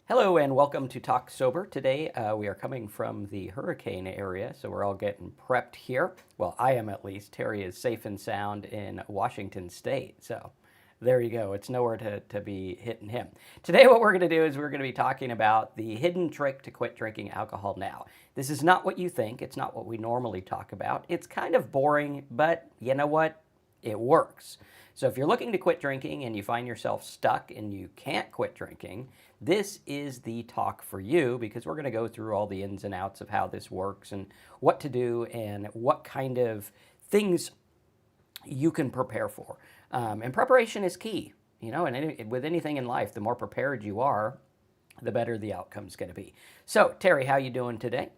Hello and welcome to Talk Sober. Today we are coming from the hurricane area, so we're all getting prepped here. Well, I am at least. Terry is safe and sound in Washington State, so there you go. It's nowhere to be hitting him. Today, what we're going to do is we're going to be talking about the hidden trick to quit drinking alcohol now. This is not what you think. It's not what we normally talk about. It's kind of boring, but you know what? It works. So if you're looking to quit drinking and you find yourself stuck and you can't quit drinking, this is the talk for you because we're going to go through all the ins and outs of how this works and what to do and what kind of things you can prepare for. And preparation is key, and with anything in life, the more prepared you are, the better the outcome's going to be. So, Terry, how you doing today?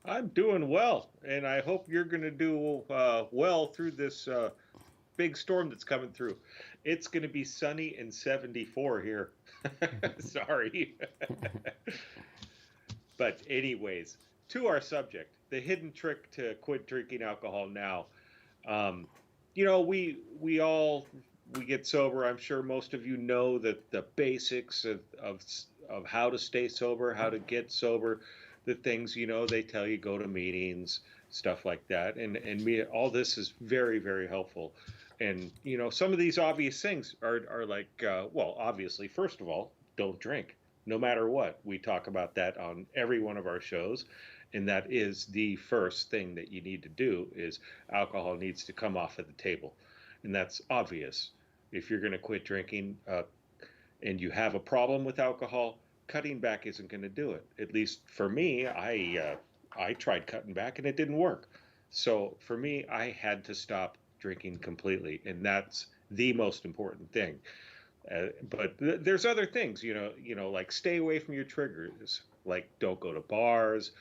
I'm doing well, and I hope you're going to do well through this big storm that's coming through. It's going to be sunny and 74 here. Sorry. But, anyways, to our subject, the hidden trick to quit drinking alcohol now. Um, we get sober. I'm sure most of you know that the basics of how to stay sober, how to get sober, the things they tell you, go to meetings, stuff like that, and me all this is very, very helpful. And some of these obvious things are like, well, obviously, first of all, don't drink no matter what. We talk about that on every one of our shows, and that is the first thing that you need to do is alcohol needs to come off at the table, and that's obvious. If you're going to quit drinking and you have a problem with alcohol, cutting back isn't going to do it. At least for me, I tried cutting back and it didn't work. So for me, I had to stop drinking completely, and that's the most important thing. But there's other things, like stay away from your triggers, like don't go to bars,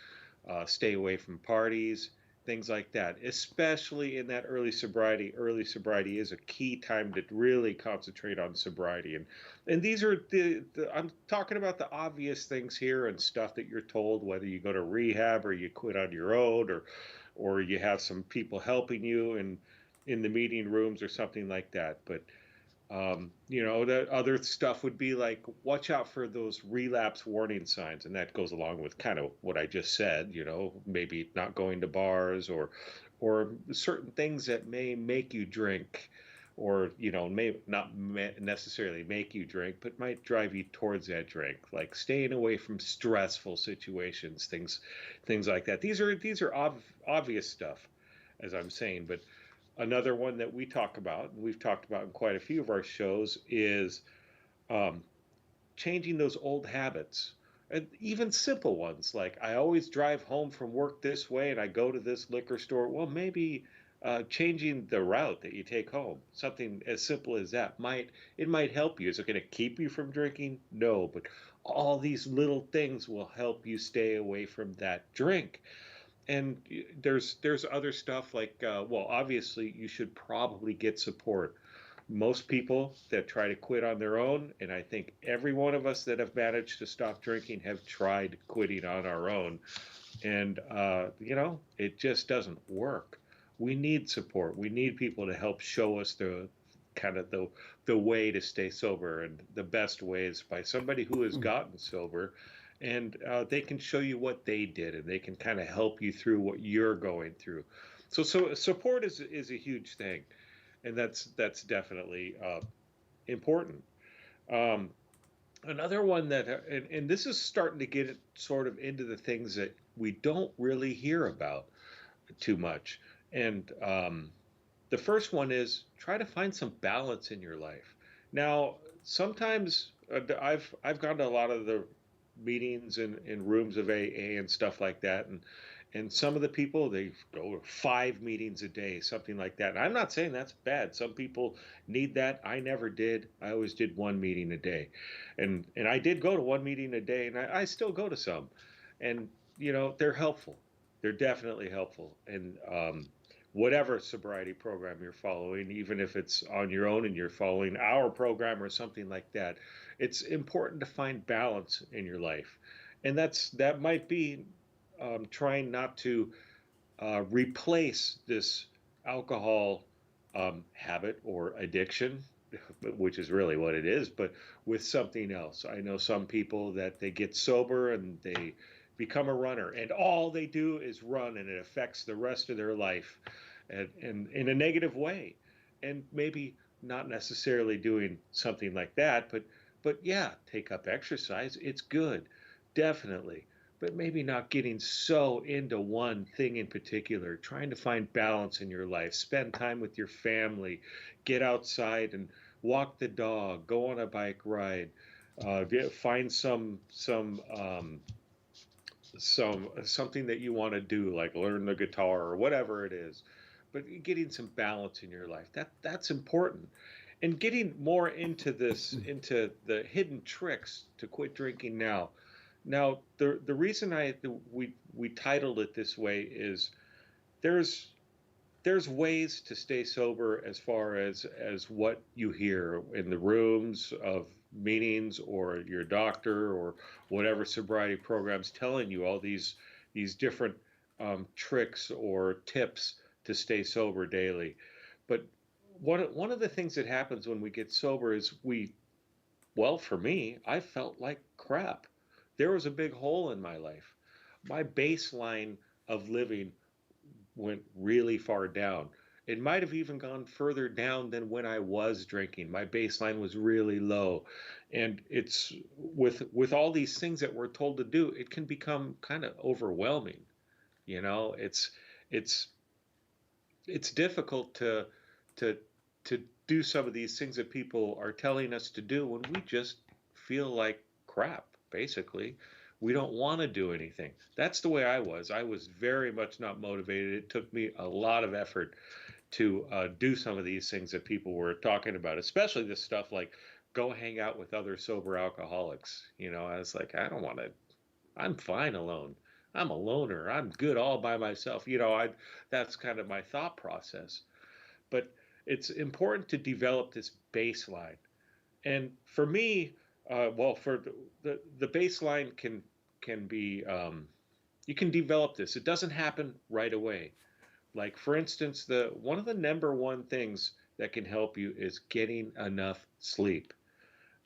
stay away from parties, things like that. Especially in that early sobriety. Early sobriety is a key time to really concentrate on sobriety, and these are the I'm talking about the obvious things here and stuff that you're told, whether you go to rehab or you quit on your own or you have some people helping you in the meeting rooms or something like that. But the other stuff would be like, watch out for those relapse warning signs. And that goes along with kind of what I just said, maybe not going to bars or certain things that may make you drink or, may not necessarily make you drink, but might drive you towards that drink, like staying away from stressful situations, things like that. These are obvious stuff, as I'm saying, but another one that we talk about, and we've talked about in quite a few of our shows, is um, changing those old habits. And even simple ones like I always drive home from work this way and I go to this liquor store. Well, maybe changing the route that you take home, something as simple as that, might help you. Is it going to keep you from drinking? No, but all these little things will help you stay away from that drink. And there's other stuff like, well, obviously you should probably get support. Most people that try to quit on their own, and I think every one of us that have managed to stop drinking have tried quitting on our own, and it just doesn't work. We need support. We need people to help show us the kind of the way to stay sober, and the best way is by somebody who has gotten sober, and they can show you what they did, and they can kind of help you through what you're going through. So support is a huge thing, and that's definitely important. Um, Another one that, and this is starting to get sort of into the things that we don't really hear about too much. And the first one is try to find some balance in your life. Now, sometimes I've gone to a lot of the meetings in rooms of AA and stuff like that, and some of the people they go to 5 meetings a day, something like that. And I'm not saying that's bad. Some people need that. I never did. I always did 1 meeting a day, and I did go to 1 meeting a day, and I still go to some, and they're helpful. They're definitely helpful, and whatever sobriety program you're following, even if it's on your own and you're following our program or something like that, it's important to find balance in your life, and that might be trying not to replace this alcohol habit or addiction. which is really what it is, but with something else. I know some people that they get sober and they become a runner, and all they do is run, and it affects the rest of their life, and in a negative way. And maybe not necessarily doing something like that, but yeah, take up exercise. It's good, definitely. But maybe not getting so into one thing in particular, trying to find balance in your life, spend time with your family, get outside and walk the dog, go on a bike ride, find something that you want to do, like learn the guitar or whatever it is. But getting some balance in your life, that's important. And getting more into this, into the hidden tricks to quit drinking now. Now, the reason we titled it this way is there's there's ways to stay sober as far as what you hear in the rooms of meetings or your doctor or whatever sobriety programs telling you all these different tricks or tips to stay sober daily. But one of the things that happens when we get sober is well, for me, I felt like crap. There was a big hole in my life. My baseline of living went really far down. It might have even gone further down than when I was drinking. My baseline was really low. And it's with all these things that we're told to do, it can become kind of overwhelming. You know, it's it's difficult to to do some of these things that people are telling us to do when we just feel like crap, basically. We don't want to do anything. That's the way I was. I was very much not motivated. It took me a lot of effort to do some of these things that people were talking about, especially this stuff like go hang out with other sober alcoholics. You know, I was like, I don't want to, I'm fine alone. I'm a loner. I'm good all by myself. You know, that's kind of my thought process. But it's important to develop this baseline. And for me, well, for the baseline can be you can develop this. It doesn't happen right away. Like for instance, the one of the number one things that can help you is getting enough sleep.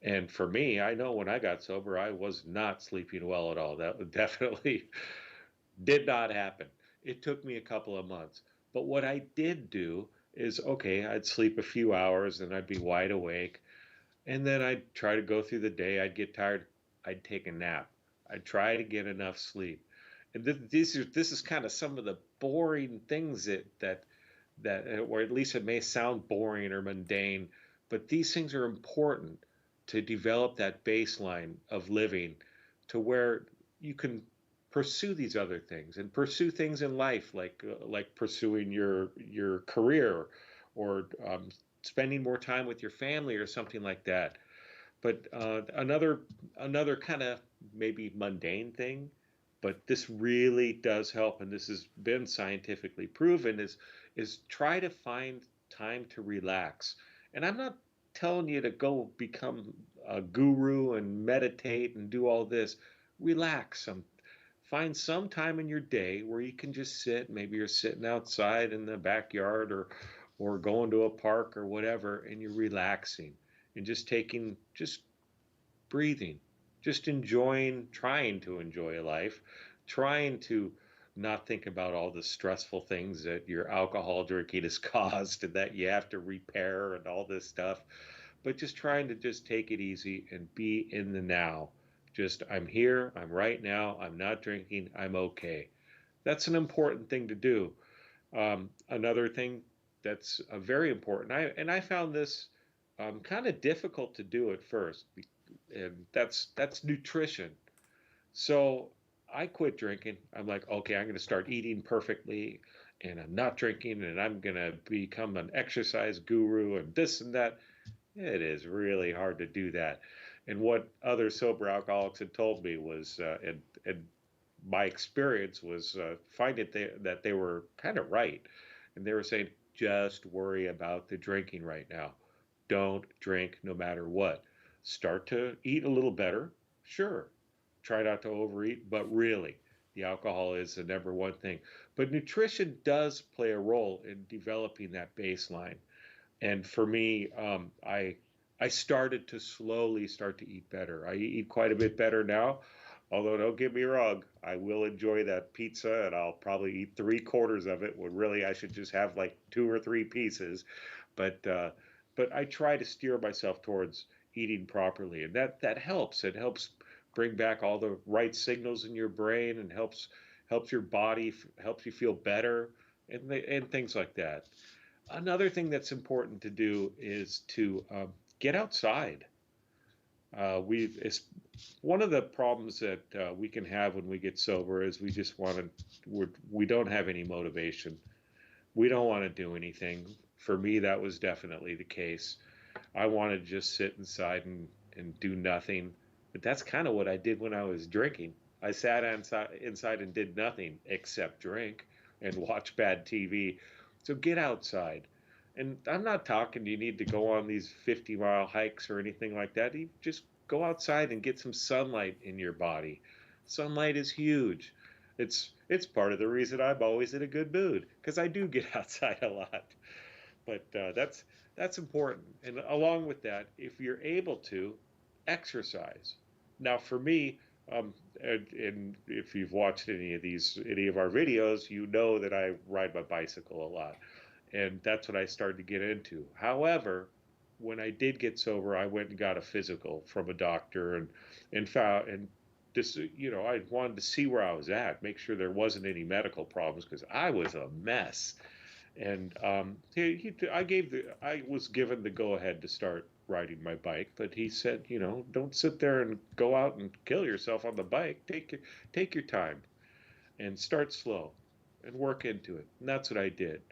And for me, I know when I got sober, I was not sleeping well at all. That definitely did not happen. It took me a couple of months. But what I did do is okay, I'd sleep a few hours and I'd be wide awake. And then I'd try to go through the day. I'd get tired. I'd take a nap. I'd try to get enough sleep. And this is kind of some of the boring things or at least it may sound boring or mundane, but these things are important to develop that baseline of living to where you can pursue these other things and pursue things in life like pursuing your career or spending more time with your family or something like that. But another kind of maybe mundane thing, but this really does help, and this has been scientifically proven, is try to find time to relax. And I'm not telling you to go become a guru and meditate and do all this. Relax. Find some time in your day where you can just sit. Maybe you're sitting outside in the backyard or going to a park or whatever, and you're relaxing and just breathing, just enjoying, trying to enjoy life, trying to not think about all the stressful things that your alcohol drinking has caused and that you have to repair and all this stuff, but just trying to just take it easy and be in the now. Just, I'm here, I'm right now, I'm not drinking, I'm okay. That's an important thing to do. Another thing that's very important, I found this kind of difficult to do at first, and that's nutrition. So I quit drinking. I'm like, okay, I'm going to start eating perfectly, and I'm not drinking, and I'm going to become an exercise guru, and this and that. It is really hard to do that. And what other sober alcoholics had told me was, and my experience was finding that they were kind of right. And they were saying, just worry about the drinking right now. Don't drink no matter what. Start to eat a little better, sure. Try not to overeat, but really, the alcohol is the number one thing. But nutrition does play a role in developing that baseline. And for me, I started to slowly start to eat better. I eat quite a bit better now. Although don't get me wrong, I will enjoy that pizza and I'll probably eat three-quarters of it when really I should just have like two or three pieces. But I try to steer myself towards eating properly, and that helps. It helps bring back all the right signals in your brain and helps your body, helps you feel better, and things like that. Another thing that's important to do is to get outside. It's one of the problems that we can have when we get sober is we just want to, we don't have any motivation. We don't want to do anything. For me, that was definitely the case. I wanted to just sit inside and do nothing. But that's kind of what I did when I was drinking. I sat inside and did nothing except drink and watch bad TV. So get outside. And I'm not talking you need to go on these 50-mile hikes or anything like that. You just go outside and get some sunlight in your body. Sunlight is huge. It's part of the reason I'm always in a good mood because I do get outside a lot. But that's important. And along with that, if you're able to exercise. Now, for me, and if you've watched any of our videos, you know that I ride my bicycle a lot, and that's what I started to get into. However, when I did get sober, I went and got a physical from a doctor, and found and just I wanted to see where I was at, make sure there wasn't any medical problems because I was a mess. And I was given the go ahead to start riding my bike, but he said, don't sit there and go out and kill yourself on the bike. Take your time and start slow and work into it. And that's what I did.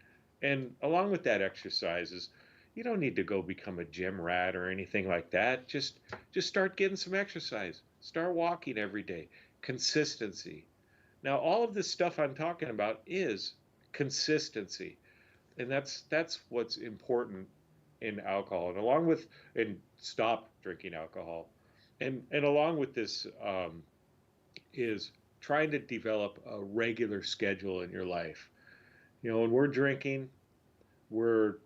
And along with that exercises, you don't need to go become a gym rat or anything like that. Just start getting some exercise. Start walking every day. Consistency. Now, all of this stuff I'm talking about is consistency, and that's what's important in alcohol. And stop drinking alcohol, and along with this is trying to develop a regular schedule in your life. When we're drinking, we're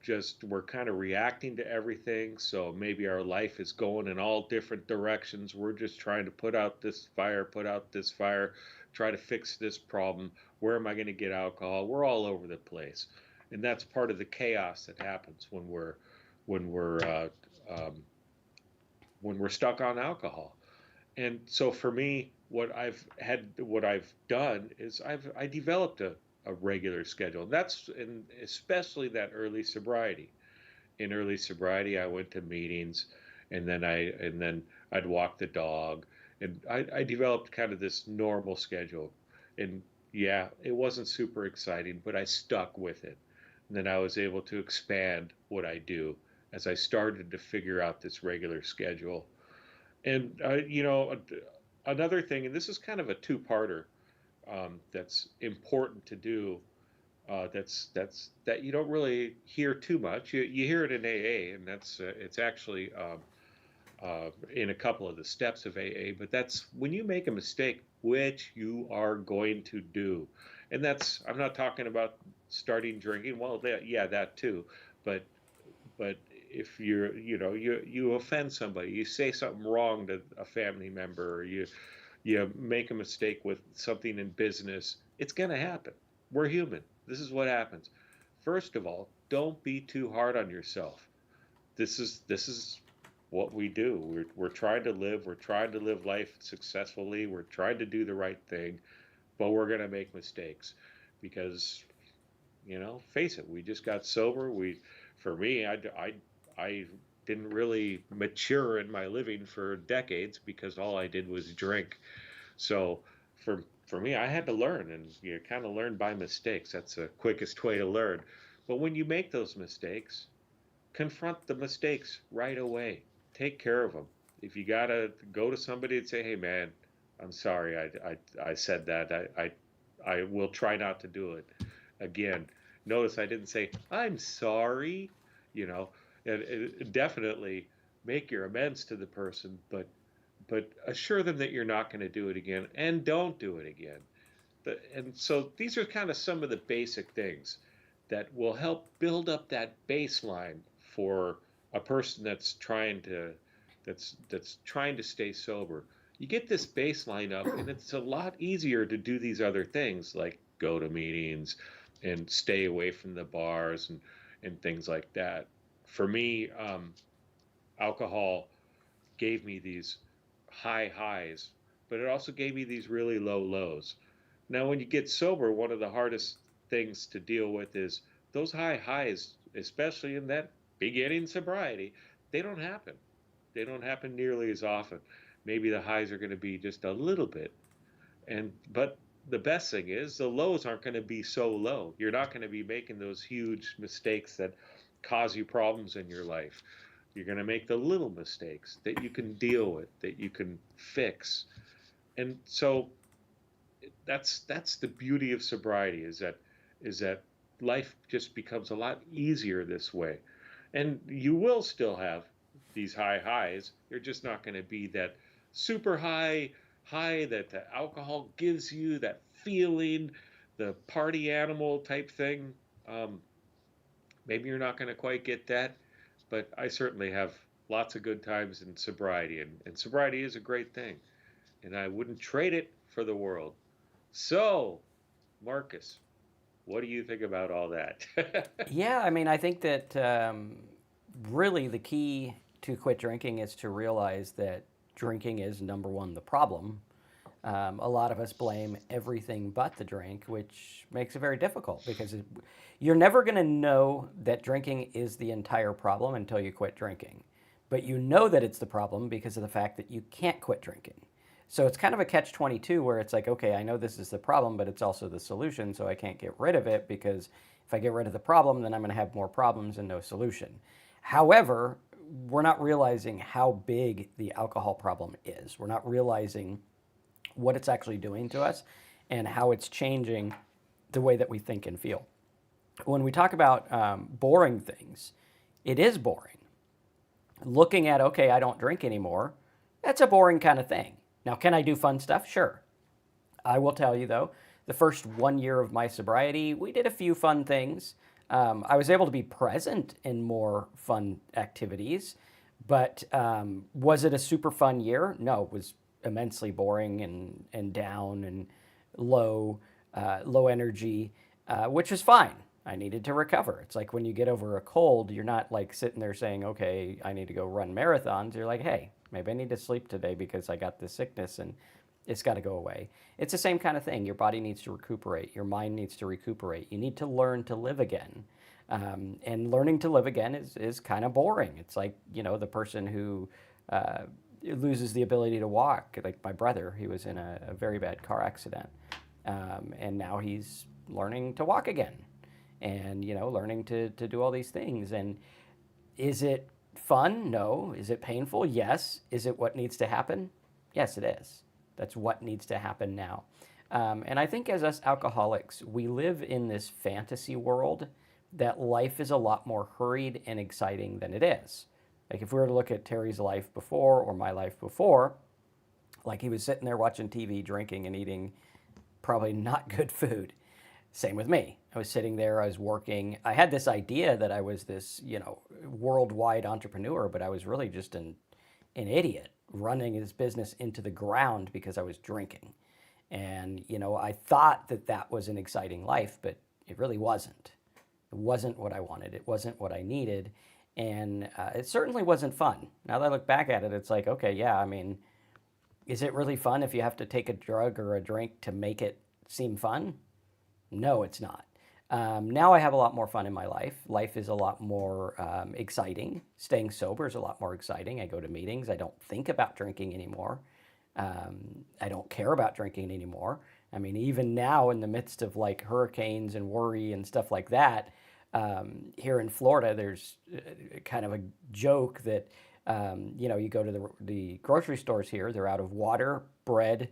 kind of reacting to everything. So maybe our life is going in all different directions. We're just trying to put out this fire, try to fix this problem. Where am I going to get alcohol? We're all over the place, and that's part of the chaos that happens when we're uh, um, when we're stuck on alcohol. And so for me, what I've done is I developed a regular schedule. That's and especially that early sobriety. In early sobriety, I went to meetings, and then I'd walk the dog, and I developed kind of this normal schedule. And yeah, it wasn't super exciting, but I stuck with it. And then I was able to expand what I do as I started to figure out this regular schedule. And another thing, and this is kind of a two-parter that's important to do. That you don't really hear too much. You hear it in AA, and it's actually in a couple of the steps of AA. But that's when you make a mistake, which you are going to do, and that's I'm not talking about starting drinking. Well, yeah, that too, but if you offend somebody, you say something wrong to a family member, or you make a mistake with something in business, it's going to happen. We're human. This is what happens. First of all, don't be too hard on yourself. This is what we do. We're trying to live. We're trying to live life successfully. We're trying to do the right thing, but we're going to make mistakes because face it. We just got sober. For me, I didn't really mature in my living for decades because all I did was drink. So for me, I had to learn, and you kind of learn by mistakes. That's the quickest way to learn. But when you make those mistakes, confront the mistakes right away. Take care of them. If you gotta go to somebody and say, "Hey, man, I'm sorry, I said that. I will try not to do it again." Notice I didn't say I'm sorry. You know, and definitely make your amends to the person, but assure them that you're not going to do it again and don't do it again. And so these are kind of some of the basic things that will help build up that baseline for a person that's trying to stay sober, you get this baseline up, and it's a lot easier to do these other things like go to meetings and stay away from the bars and things like that. For me, alcohol gave me these high highs, but it also gave me these really low lows. Now, when you get sober, one of the hardest things to deal with is those high highs, especially in that beginning sobriety, they don't happen. They don't happen nearly as often. Maybe the highs are going to be just a little bit, but the best thing is the lows aren't going to be so low. You're not going to be making those huge mistakes that cause you problems in your life. You're going to make the little mistakes that you can deal with, that you can fix. And so that's the beauty of sobriety, is that life just becomes a lot easier this way. And you will still have these high highs. They're just not going to be that super high that the alcohol gives you, that feeling, the party animal type thing. Um, Maybe you're not going to quite get that, but I certainly have lots of good times in sobriety, and sobriety is a great thing, and I wouldn't trade it for the world. So, Marcus, what do you think about all that? Yeah, I mean, I think that really the key to quit drinking is to realize that drinking is number one the problem. A lot of us blame everything but the drink, which makes it very difficult because you're never going to know that drinking is the entire problem until you quit drinking. But you know that it's the problem because of the fact that you can't quit drinking. So it's kind of a catch 22 where it's like, okay, I know this is the problem, but it's also the solution, so I can't get rid of it because if I get rid of the problem, then I'm going to have more problems and no solution. However, we're not realizing how big the alcohol problem is. We're not realizing what it's actually doing to us and how it's changing the way that we think and feel. When we talk about boring things, it is boring. Looking at, okay, I don't drink anymore, that's a boring kind of thing. Now, can I do fun stuff? Sure. I will tell you though, the first 1 year of my sobriety, we did a few fun things. I was able to be present in more fun activities, but was it a super fun year? No, it was immensely boring and down and low, low energy, which was fine. I needed to recover. It's like when you get over a cold, you're not like sitting there saying, okay, I need to go run marathons. You're like, hey, maybe I need to sleep today because I got this sickness and it's got to go away. It's the same kind of thing. Your body needs to recuperate. Your mind needs to recuperate. You need to learn to live again. And learning to live again is kind of boring. It's like, the person who loses the ability to walk. Like my brother, he was in a very bad car accident. And now he's learning to walk again and, learning to do all these things. And is it fun? No. Is it painful? Yes. Is it what needs to happen? Yes, it is. That's what needs to happen now. And I think as us alcoholics, we live in this fantasy world that life is a lot more hurried and exciting than it is. Like if we were to look at Terry's life before or my life before, like he was sitting there watching TV, drinking and eating probably not good food. Same with me. I was sitting there, I was working. I had this idea that I was this, worldwide entrepreneur, but I was really just an idiot running his business into the ground because I was drinking. And, I thought that that was an exciting life, but it really wasn't. It wasn't what I wanted. It wasn't what I needed. And it certainly wasn't fun. Now that I look back at it, it's like, okay, yeah, I mean, is it really fun if you have to take a drug or a drink to make it seem fun? No, it's not. Now I have a lot more fun in my life. Life is a lot more exciting. Staying sober is a lot more exciting. I go to meetings. I don't think about drinking anymore. I don't care about drinking anymore. I mean, even now in the midst of like hurricanes and worry and stuff like that, here in Florida, there's kind of a joke that, you go to the grocery stores here, they're out of water, bread,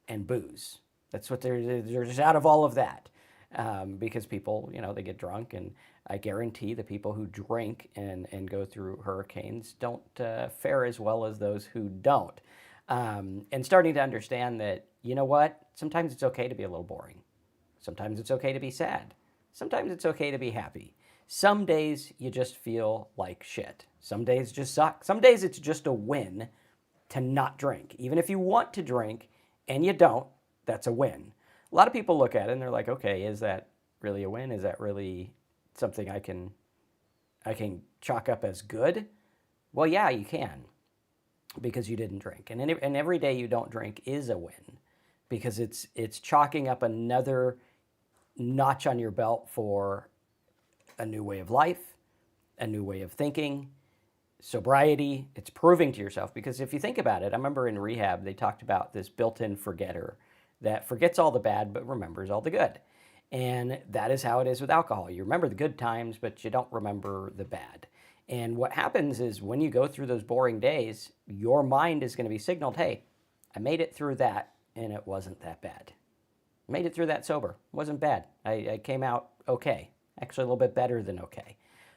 and booze. That's what they're just out of all of that. Because people, they get drunk, and I guarantee the people who drink and go through hurricanes don't fare as well as those who don't. And starting to understand that, you know what, sometimes it's okay to be a little boring. Sometimes it's okay to be sad. Sometimes it's okay to be happy. Some days you just feel like shit. Some days just suck. Some days it's just a win to not drink. Even if you want to drink and you don't, that's a win. A lot of people look at it and they're like, okay, is that really a win? Is that really something I can chalk up as good? Well, yeah, you can, because you didn't drink. And every day you don't drink is a win, because it's chalking up another notch on your belt for a new way of life, a new way of thinking, sobriety. It's proving to yourself, because if you think about it, I remember in rehab they talked about this built-in forgetter that forgets all the bad but remembers all the good. And that is how it is with alcohol. You remember the good times, but you don't remember the bad. And what happens is, when you go through those boring days, your mind is going to be signaled, hey, I made it through that and it wasn't that bad. Made it through that sober. It wasn't bad. I came out okay. Actually, a little bit better than okay.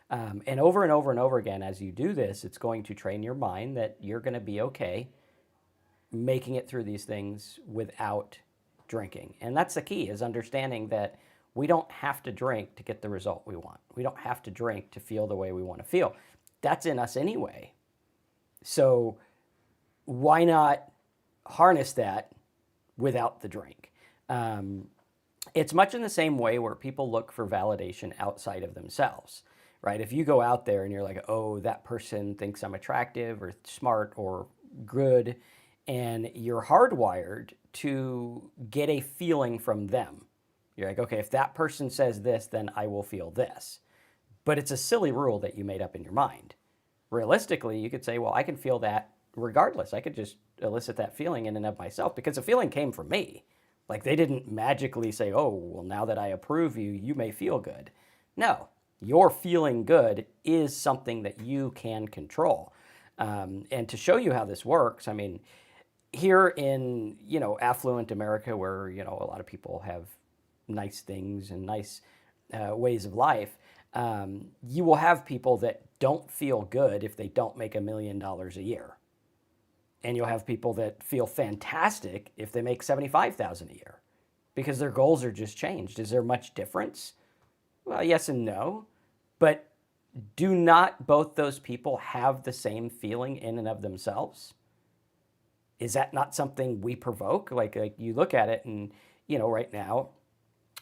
And over and over and over again, as you do this, it's going to train your mind that you're going to be okay making it through these things without drinking. And that's the key, is understanding that we don't have to drink to get the result we want. We don't have to drink to feel the way we want to feel. That's in us anyway. So why not harness that without the drink? It's much in the same way where people look for validation outside of themselves, right? If you go out there and you're like, oh, that person thinks I'm attractive or smart or good, and you're hardwired to get a feeling from them. You're like, okay, if that person says this, then I will feel this. But it's a silly rule that you made up in your mind. Realistically, you could say, well, I can feel that regardless. I could just elicit that feeling in and of myself, because the feeling came from me. Like, they didn't magically say, oh, well, now that I approve you, you may feel good. No, your feeling good is something that you can control. And to show you how this works, I mean, here in, affluent America, where, a lot of people have nice things and nice ways of life, you will have people that don't feel good if they don't make $1 million a year. And you'll have people that feel fantastic if they make $75,000 a year, because their goals are just changed. Is there much difference? Well, yes and no. But do not both those people have the same feeling in and of themselves? Is that not something we provoke? Like you look at it and, right now,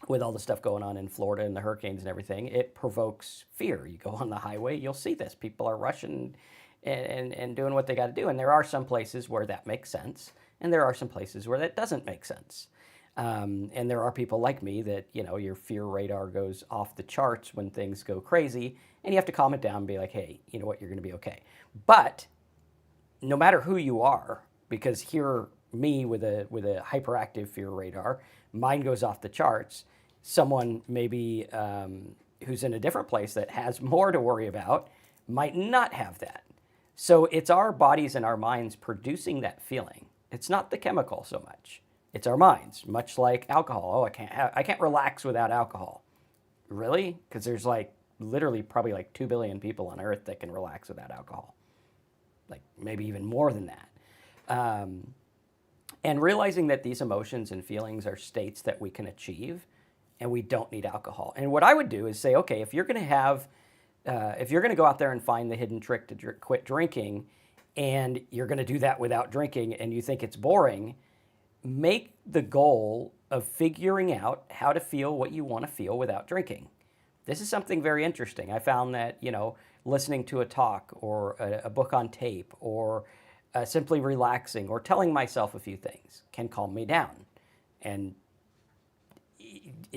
with all the stuff going on in Florida and the hurricanes and everything, it provokes fear. You go on the highway, you'll see this. People are rushing and doing what they got to do. And there are some places where that makes sense, and there are some places where that doesn't make sense. And there are people like me that, your fear radar goes off the charts when things go crazy, and you have to calm it down and be like, hey, you know what, you're going to be okay. But no matter who you are, because here, me with a hyperactive fear radar, mine goes off the charts. Someone maybe who's in a different place that has more to worry about might not have that. So it's our bodies and our minds producing that feeling. It's not the chemical so much. It's our minds, much like alcohol. Oh, I can't relax without alcohol. Really? Because there's literally probably 2 billion people on Earth that can relax without alcohol. Maybe even more than that. And realizing that these emotions and feelings are states that we can achieve, and we don't need alcohol. And what I would do is say, okay, if you're going to go out there and find the hidden trick to quit drinking, and you're going to do that without drinking, and you think it's boring, make the goal of figuring out how to feel what you want to feel without drinking. This is something very interesting. I found that, listening to a talk or a book on tape, or simply relaxing or telling myself a few things can calm me down. And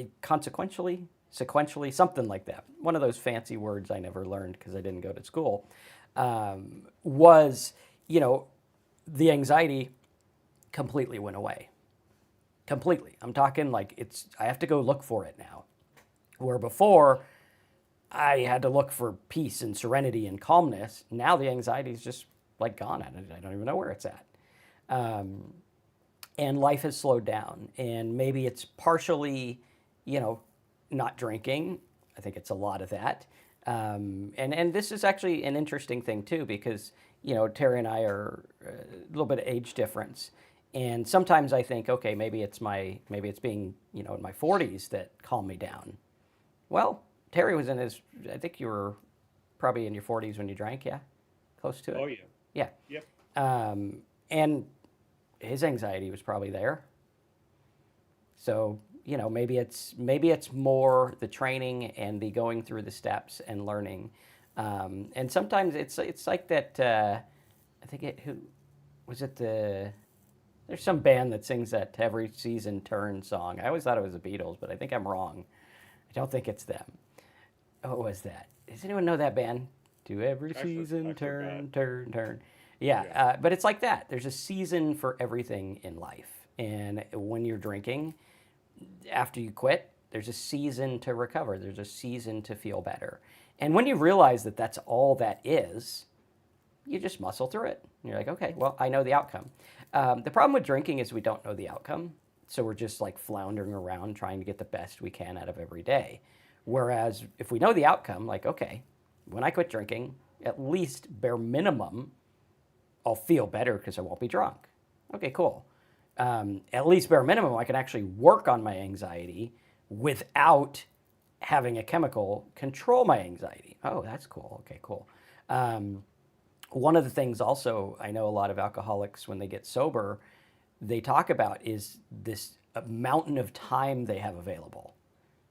sequentially, something like that. One of those fancy words I never learned because I didn't go to school, was, the anxiety completely went away. Completely. I'm talking I have to go look for it now. Where before, I had to look for peace and serenity and calmness. Now the anxiety is just gone. I don't even know where it's at. And life has slowed down. And maybe it's partially, not drinking. I think it's a lot of that. And this is actually an interesting thing too, because, Terry and I are a little bit of age difference. And sometimes I think, okay, maybe it's being, in my 40s that calmed me down. Well, Terry was I think you were probably in your 40s when you drank, yeah? close to Oh it. yeah. Yeah. Yep. And his anxiety was probably there. So, maybe it's more the training and the going through the steps and learning. And sometimes it's like that. I think it who was it the there's some band that sings that "Every Season Turn" song. I always thought it was the Beatles, but I think I'm wrong. I don't think it's them. What was that? Does anyone know that band? To every I season, forgot. turn, turn, turn. Yeah, Yeah. but it's like that. There's a season for everything in life. And when you're drinking, after you quit, there's a season to recover, there's a season to feel better. And when you realize that that's all that is, you just muscle through it. And you're like, okay, well, I know the outcome. The problem with drinking is we don't know the outcome. So we're just like floundering around trying to get the best we can out of every day. Whereas if we know the outcome, like, okay, when I quit drinking, at least bare minimum, I'll feel better because I won't be drunk. Okay, cool. At least bare minimum, I can actually work on my anxiety without having a chemical control my anxiety. Oh, that's cool. Okay, cool. One of the things also I know a lot of alcoholics when they get sober, they talk about is this mountain of time they have available.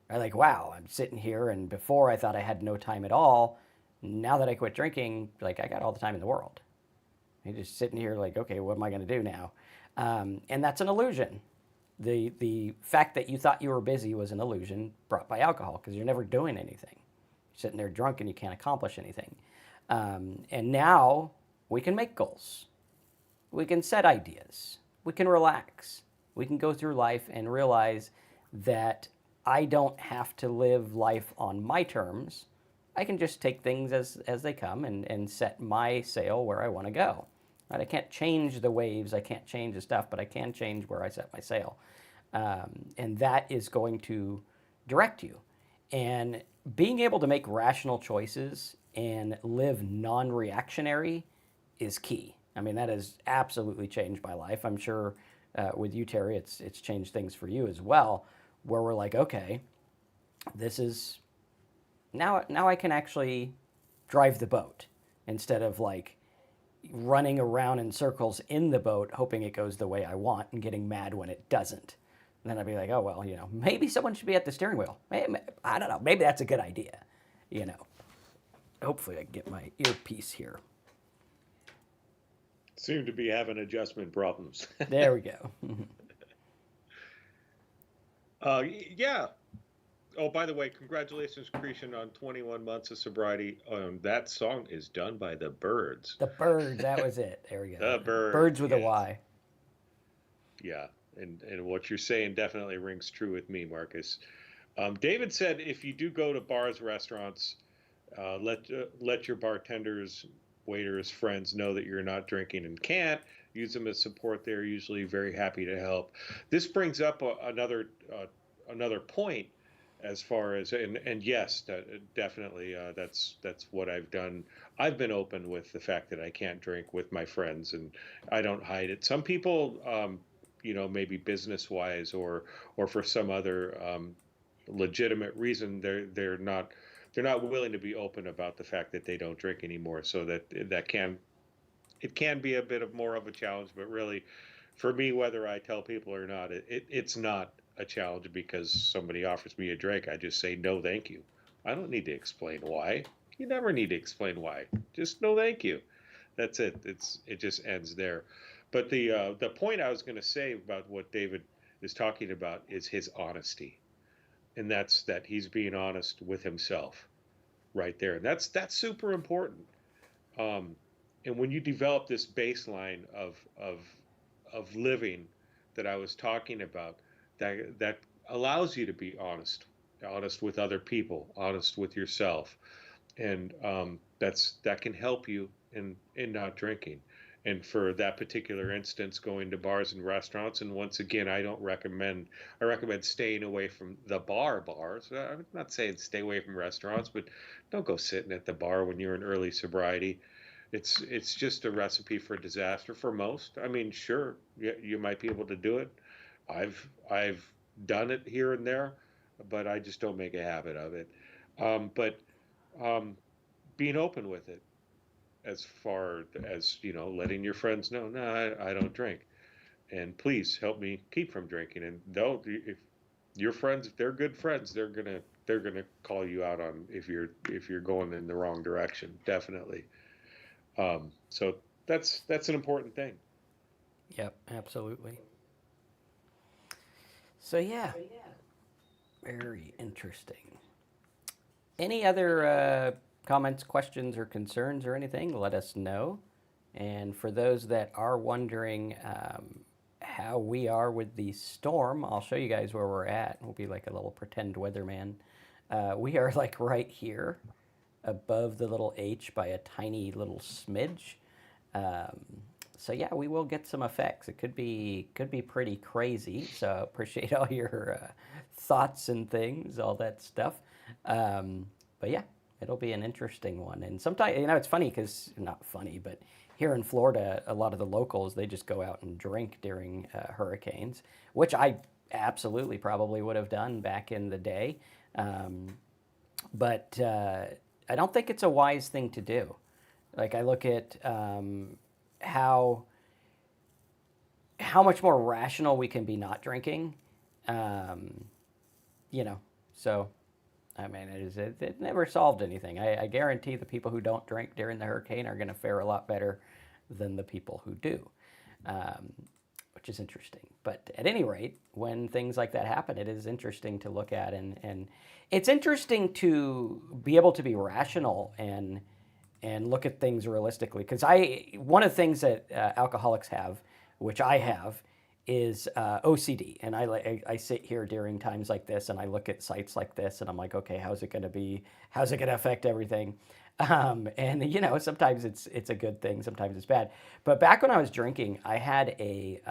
Right? Like, wow, I'm sitting here, and before I thought I had no time at all. Now that I quit drinking, like I got all the time in the world. You're just sitting here like, okay, what am I going to do now? And that's an illusion. The fact that you thought you were busy was an illusion brought by alcohol because you're never doing anything. You're sitting there drunk and you can't accomplish anything. And now we can make goals. We can set ideas. We can relax. We can go through life and realize that I don't have to live life on my terms. I can just take things as they come and set my sail where I want to go. Right? I can't change the waves, I can't change the stuff, but I can change where I set my sail. And that is going to direct you. And being able to make rational choices and live non reactionary is key. I mean, that has absolutely changed my life. I'm sure with you, Terry, it's changed things for you as well, where we're like, okay, this is now I can actually drive the boat instead of like running around in circles in the boat hoping it goes the way I want and getting mad when it doesn't. And then I'd be like, oh well, maybe someone should be at the steering wheel. I don't know. Maybe that's a good idea. You know. Hopefully I can get my earpiece here. Seem to be having adjustment problems. There we go. Yeah. Oh, by the way, congratulations, Creation, on 21 months of sobriety. That song is done by the Birds. The Birds, that was it. There we go. The Birds, Birds with a yes. Y. Yeah. And what you're saying definitely rings true with me, Marcus. David said if you do go to bars, restaurants, let your bartenders, waiters, friends know that you're not drinking and can't. Use them as support. They're usually very happy to help. This brings up another point as far as and yes, definitely that's what I've done. I've been open with the fact that I can't drink with my friends, and I don't hide it. Some people, maybe business wise or for some other legitimate reason, they're not willing to be open about the fact that they don't drink anymore. So it can be a bit of more of a challenge, but really, for me, whether I tell people or not, it's not a challenge because somebody offers me a drink. I just say no, thank you. I don't need to explain why. You never need to explain why. Just no, thank you. That's it. It just ends there. But the point I was going to say about what David is talking about is his honesty, and that's that he's being honest with himself right there. And that's super important. Um, and when you develop this baseline of living that I was talking about, that allows you to be honest with other people, honest with yourself, and that can help you in not drinking. And for that particular instance, going to bars and restaurants. And once again, I recommend staying away from the bars. I'm not saying stay away from restaurants, but don't go sitting at the bar when you're in early sobriety. It's just a recipe for disaster for most. I mean, sure, you might be able to do it. I've done it here and there, but I just don't make a habit of it. But um, being open with it, as far as, you know, letting your friends know, no, I don't drink, and please help me keep from drinking. And they'll, if your friends, if they're good friends, they're gonna call you out on if you're going in the wrong direction, definitely. So that's an important thing. Yep, absolutely. So yeah, very interesting. Any other comments, questions, or concerns or anything? Let us know. And for those that are wondering how we are with the storm, I'll show you guys where we're at. We'll be like a little pretend weatherman. We are like right here above the little H by a tiny little smidge. Um, so yeah, we will get some effects. It could be pretty crazy. So appreciate all your thoughts and things, all that stuff. But yeah, it'll be an interesting one. And sometimes, it's funny because not funny, but here in Florida, a lot of the locals they just go out and drink during hurricanes, which I absolutely probably would have done back in the day. Um, but I don't think it's a wise thing to do. Like I look at how how much more rational we can be not drinking. Um, you know, so I mean, it never solved anything. I guarantee the people who don't drink during the hurricane are going to fare a lot better than the people who do, um, which is interesting. But at any rate, when things like that happen, it is interesting to look at, and it's interesting to be able to be rational and look at things realistically. Because one of the things that alcoholics have, which I have, is OCD. And I sit here during times like this and I look at sites like this and I'm like, okay, how's it going to be? How's it going to affect everything? And sometimes it's a good thing, sometimes it's bad. But back when I was drinking, I had a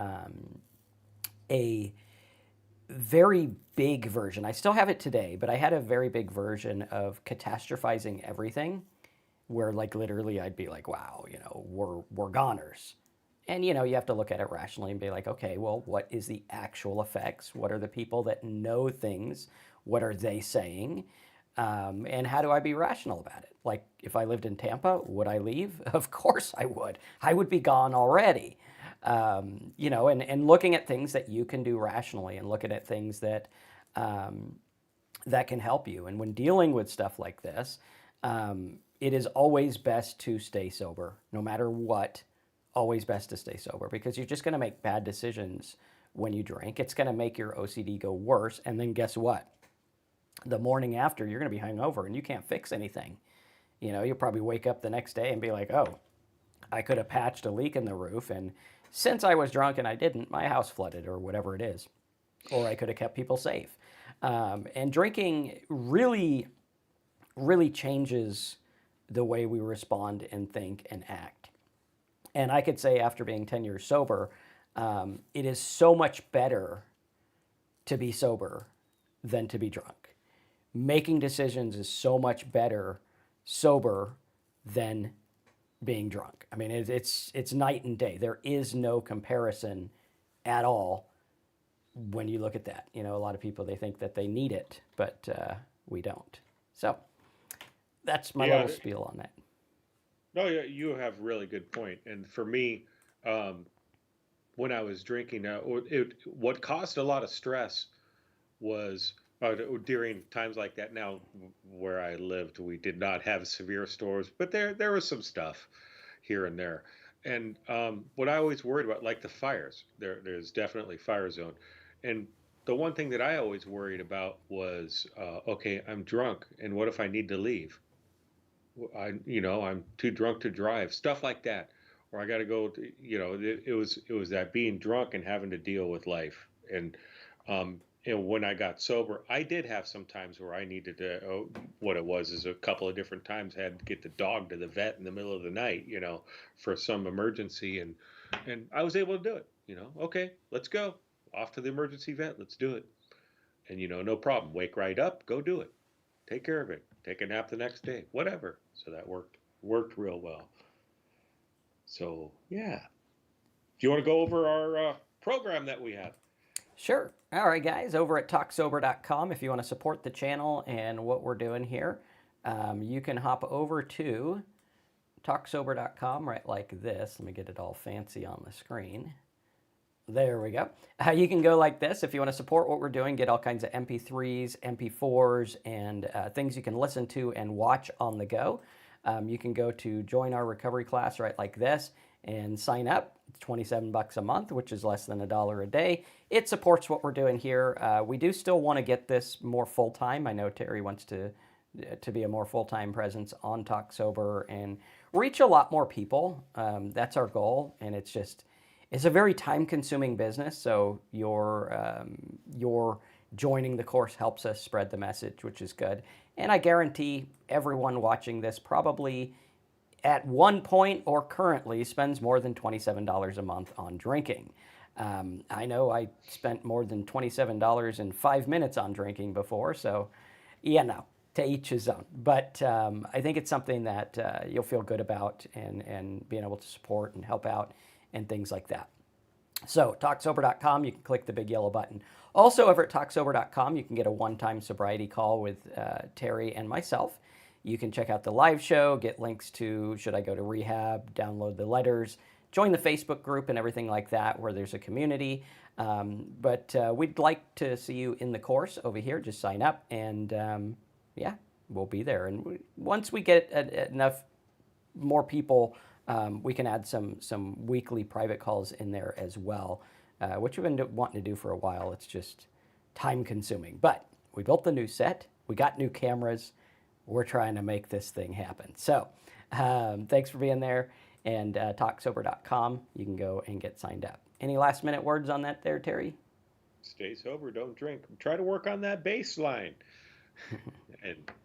very big version. I still have it today, but I had a very big version of catastrophizing everything where like literally I'd be like, wow, we're goners. And you have to look at it rationally and be like, okay, well, what is the actual effects? What are the people that know things? What are they saying? And how do I be rational about it? Like if I lived in Tampa, would I leave? Of course I would. I would be gone already. And looking at things that you can do rationally and looking at things that can help you. And when dealing with stuff like this, it is always best to stay sober, no matter what. Always best to stay sober because you're just going to make bad decisions when you drink. It's going to make your OCD go worse. And then guess what? The morning after, you're going to be hungover and you can't fix anything. You'll probably wake up the next day and be like, oh, I could have patched a leak in the roof. And since I was drunk and I didn't, my house flooded or whatever it is. Or I could have kept people safe. And drinking really, really changes the way we respond and think and act. And I could say after being 10 years sober, it is so much better to be sober than to be drunk. Making decisions is so much better sober than being drunk. I mean, it's night and day. There is no comparison at all when you look at that. A lot of people, they think that they need it, but we don't. So that's my Yeah, little spiel on that. no, yeah, you have really good point. And for me, um, when I was drinking, what caused a lot of stress was during times like that. Now, where I lived, we did not have severe storms, but there was some stuff here and there. And what I always worried about, like the fires, there's definitely fire zone. And the one thing that I always worried about was, okay, I'm drunk, and what if I need to leave? I'm too drunk to drive, stuff like that, or I got to go. It was that being drunk and having to deal with life. And when I got sober, I did have some times where I needed to. Oh, what it was is a couple of different times I had to get the dog to the vet in the middle of the night, for some emergency, and I was able to do it. Okay, let's go off to the emergency vet. Let's do it. And no problem. Wake right up, go do it, take care of it, take a nap the next day, whatever. So that worked real well. So yeah, do you want to go over our program that we have? Sure. All right, guys, over at talksober.com, if you want to support the channel and what we're doing here, you can hop over to talksober.com, right like this. Let me get it all fancy on the screen. There we go. You can go like this if you want to support what we're doing, get all kinds of MP3s, MP4s, and things you can listen to and watch on the go. You can go to join our recovery class right like this and sign up. It's 27 bucks a month, which is less than $1 a day. It supports what we're doing here. We do still want to get this more full-time. I know Terry wants to be a more full-time presence on Talk Sober and reach a lot more people. That's our goal, and it's a very time-consuming business. So your joining the course helps us spread the message, which is good. And I guarantee everyone watching this probably at one point or currently spends more than $27 a month on drinking. I know I spent more than $27 in 5 minutes on drinking before, so to each his own. But I think it's something that you'll feel good about and being able to support and help out and things like that. So talksober.com, you can click the big yellow button. Also over at talksober.com, you can get a one-time sobriety call with Terry and myself. You can check out the live show, get links to should I go to rehab, download the letters, join the Facebook group and everything like that where there's a community. But we'd like to see you in the course over here. Just sign up and we'll be there. And once we get enough more people, we can add some weekly private calls in there as well, which we've been wanting to do for a while. It's just time consuming. But we built the new set. We got new cameras. We're trying to make this thing happen. So thanks for being there. And talksober.com, you can go and get signed up. Any last minute words on that there, Terry? Stay sober, don't drink. Try to work on that baseline. And